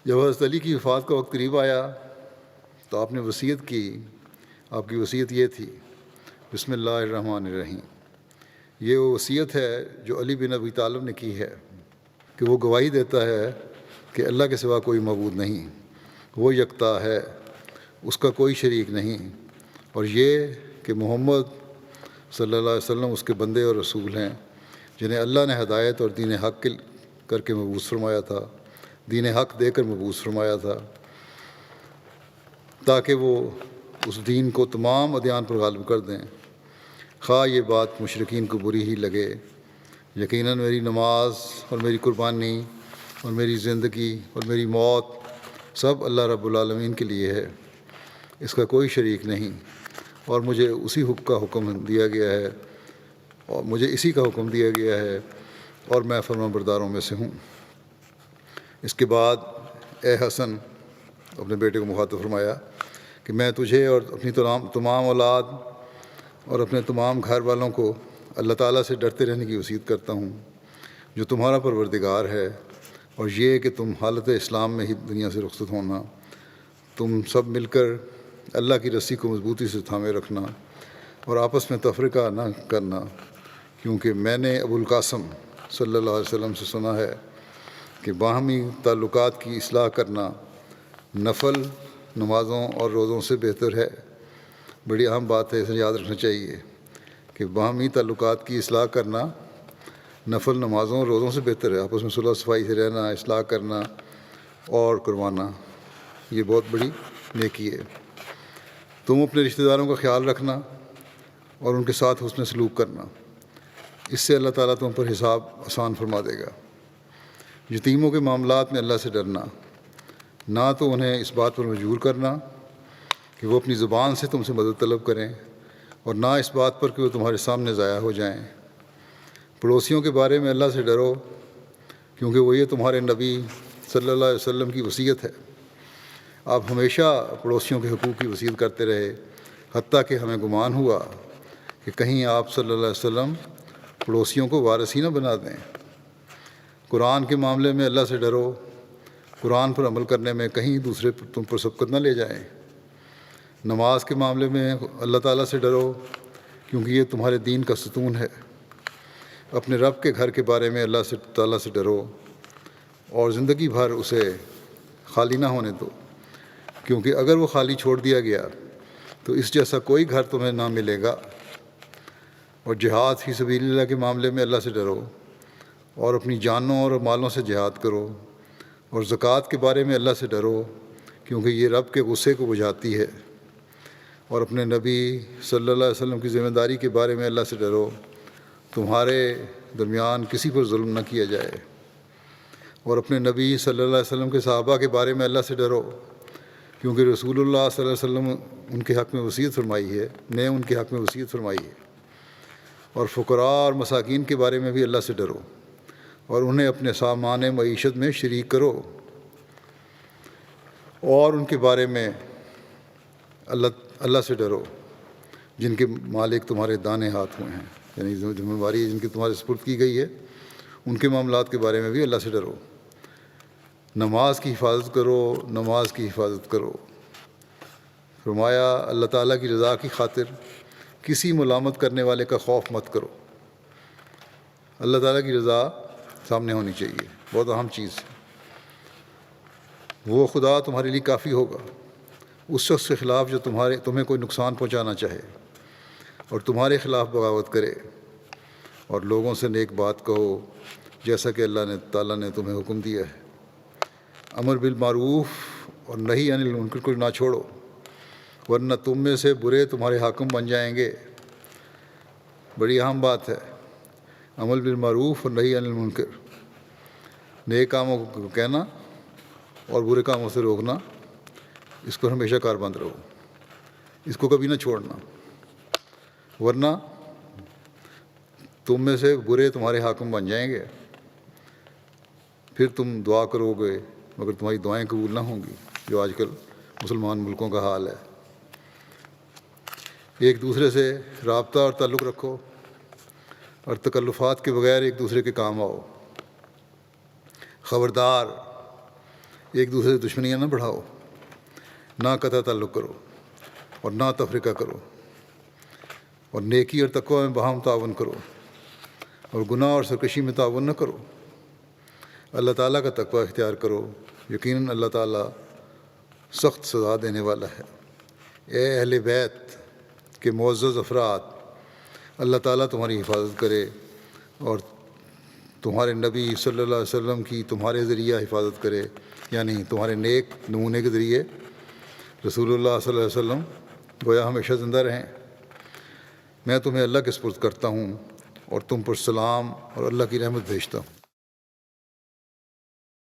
جب حضرت علی کی وفات کا وقت قریب آیا تو آپ نے وصیت کی. آپ کی وصیت یہ تھی: بسم اللہ الرحمن الرحیم. یہ وہ وصیت ہے جو علی بن ابی طالب نے کی ہے کہ وہ گواہی دیتا ہے کہ اللہ کے سوا کوئی معبود نہیں، وہ یکتا ہے، اس کا کوئی شریک نہیں، اور یہ کہ محمد صلی اللہ علیہ وسلم اس کے بندے اور رسول ہیں جنہیں اللہ نے ہدایت اور دین حق کر کے مبعوث فرمایا تھا، دین حق دے کر مبعوث فرمایا تھا، تاکہ وہ اس دین کو تمام ادیان پر غالب کر دیں، خواہ یہ بات مشرکین کو بری ہی لگے. یقیناً میری نماز اور میری قربانی اور میری زندگی اور میری موت سب اللہ رب العالمین کے لیے ہے، اس کا کوئی شریک نہیں، اور مجھے اسی کا حکم دیا گیا ہے اور مجھے اسی کا حکم دیا گیا ہے اور میں فرمان برداروں میں سے ہوں. اس کے بعد اے حسن، اپنے بیٹے کو مخاطب فرمایا کہ میں تجھے اور اپنی تمام اولاد اور اپنے تمام گھر والوں کو اللہ تعالیٰ سے ڈرتے رہنے کی وصیت کرتا ہوں جو تمہارا پروردگار ہے، اور یہ کہ تم حالت اسلام میں ہی دنیا سے رخصت ہونا، تم سب مل کر اللہ کی رسی کو مضبوطی سے تھامے رکھنا اور آپس میں تفرقہ نہ کرنا، کیونکہ میں نے ابو القاسم صلی اللہ علیہ وسلم سے سنا ہے کہ باہمی تعلقات کی اصلاح کرنا نفل نمازوں اور روزوں سے بہتر ہے. بڑی اہم بات ہے، اسے یاد رکھنا چاہیے کہ باہمی تعلقات کی اصلاح کرنا نفل نمازوں اور روزوں سے بہتر ہے. آپس میں صلح صفائی سے رہنا، اصلاح کرنا اور کروانا، یہ بہت بڑی نیکی ہے. تم اپنے رشتہ داروں کا خیال رکھنا اور ان کے ساتھ حسن سلوک کرنا، اس سے اللہ تعالیٰ تم پر حساب آسان فرما دے گا. یتیموں کے معاملات میں اللہ سے ڈرنا، نہ تو انہیں اس بات پر مجبور کرنا کہ وہ اپنی زبان سے تم سے مدد طلب کریں، اور نہ اس بات پر کہ وہ تمہارے سامنے ضائع ہو جائیں. پڑوسیوں کے بارے میں اللہ سے ڈرو، کیونکہ وہ یہ تمہارے نبی صلی اللہ علیہ وسلم کی وصیت ہے. آپ ہمیشہ پڑوسیوں کے حقوق کی وصیت کرتے رہے، حتیٰ کہ ہمیں گمان ہوا کہ کہیں آپ صلی اللہ علیہ وسلم پڑوسیوں کو وارث ہی نہ بنا دیں. قرآن کے معاملے میں اللہ سے ڈرو، قرآن پر عمل کرنے میں کہیں دوسرے تم پر سبقت نہ لے جائیں. نماز کے معاملے میں اللہ تعالیٰ سے ڈرو، کیونکہ یہ تمہارے دین کا ستون ہے. اپنے رب کے گھر کے بارے میں اللہ تعالیٰ سے ڈرو اور زندگی بھر اسے خالی نہ ہونے دو، کیونکہ اگر وہ خالی چھوڑ دیا گیا تو اس جیسا کوئی گھر تمہیں نہ ملے گا. اور جہاد فی سبیل اللہ کے معاملے میں اللہ سے ڈرو اور اپنی جانوں اور مالوں سے جہاد کرو. اور زکوٰۃ کے بارے میں اللہ سے ڈرو، کیونکہ یہ رب کے غصے کو بجھاتی ہے. اور اپنے نبی صلی اللہ علیہ وسلم کی ذمہ داری کے بارے میں اللہ سے ڈرو، تمہارے درمیان کسی پر ظلم نہ کیا جائے. اور اپنے نبی صلی اللہ علیہ وسلم کے صحابہ کے بارے میں اللہ سے ڈرو، کیونکہ رسول اللہ صلی اللہ علیہ وسلم ان کے حق میں وصیت فرمائی ہے. اور فقراء اور مساکین کے بارے میں بھی اللہ سے ڈرو اور انہیں اپنے سامان معیشت میں شریک کرو. اور ان کے بارے میں اللہ سے ڈرو جن کے مالک تمہارے دانے ہاتھ ہوئے ہیں، یعنی ذمہ داری جن کی تمہارے سپرد کی گئی ہے، ان کے معاملات کے بارے میں بھی اللہ سے ڈرو. نماز کی حفاظت کرو. فرمایا اللہ تعالیٰ کی رضا کی خاطر کسی ملامت کرنے والے کا خوف مت کرو. اللہ تعالیٰ کی رضا سامنے ہونی چاہیے، بہت اہم چیز ہے. وہ خدا تمہارے لیے کافی ہوگا اس شخص کے خلاف جو تمہیں کوئی نقصان پہنچانا چاہے اور تمہارے خلاف بغاوت کرے. اور لوگوں سے نیک بات کہو جیسا کہ اللہ تعالیٰ نے تمہیں حکم دیا ہے. امر بالمعروف اور نہی عن المنکر کو نہ چھوڑو، ورنہ تم میں سے برے تمہارے حاکم بن جائیں گے. بڑی اہم بات ہے عمل بالمعروف اور نہی عن المنکر، نیک کاموں کو کہنا اور برے کاموں سے روکنا. اس کو ہمیشہ کاربند رہو، اس کو کبھی نہ چھوڑنا، ورنہ تم میں سے برے تمہارے حاکم بن جائیں گے. پھر تم دعا کرو گے مگر تمہاری دعائیں قبول نہ ہوں گی، جو آج کل مسلمان ملکوں کا حال ہے. ایک دوسرے سے رابطہ اور تعلق رکھو اور تکلفات کے بغیر ایک دوسرے کے کام آؤ. خبردار ایک دوسرے سے دشمنیاں نہ بڑھاؤ، نہ قطع تعلق کرو اور نہ تفرقہ کرو، اور نیکی اور تقوی میں باہم تعاون کرو، اور گناہ اور سرکشی میں تعاون نہ کرو۔ اللہ تعالیٰ کا تقوی اختیار کرو، یقیناً اللہ تعالیٰ سخت سزا دینے والا ہے۔ اے اہل بیت کے معزز افراد، اللہ تعالیٰ تمہاری حفاظت کرے اور تمہارے نبی صلی اللہ علیہ وسلم کی تمہارے ذریعہ حفاظت کرے، یعنی تمہارے نیک نمونے کے ذریعے رسول اللہ صلی اللہ علیہ وسلم گویا ہمیشہ زندہ رہیں۔ میں تمہیں اللہ کے سپرد کرتا ہوں اور تم پر سلام اور اللہ کی رحمت بھیجتا ہوں۔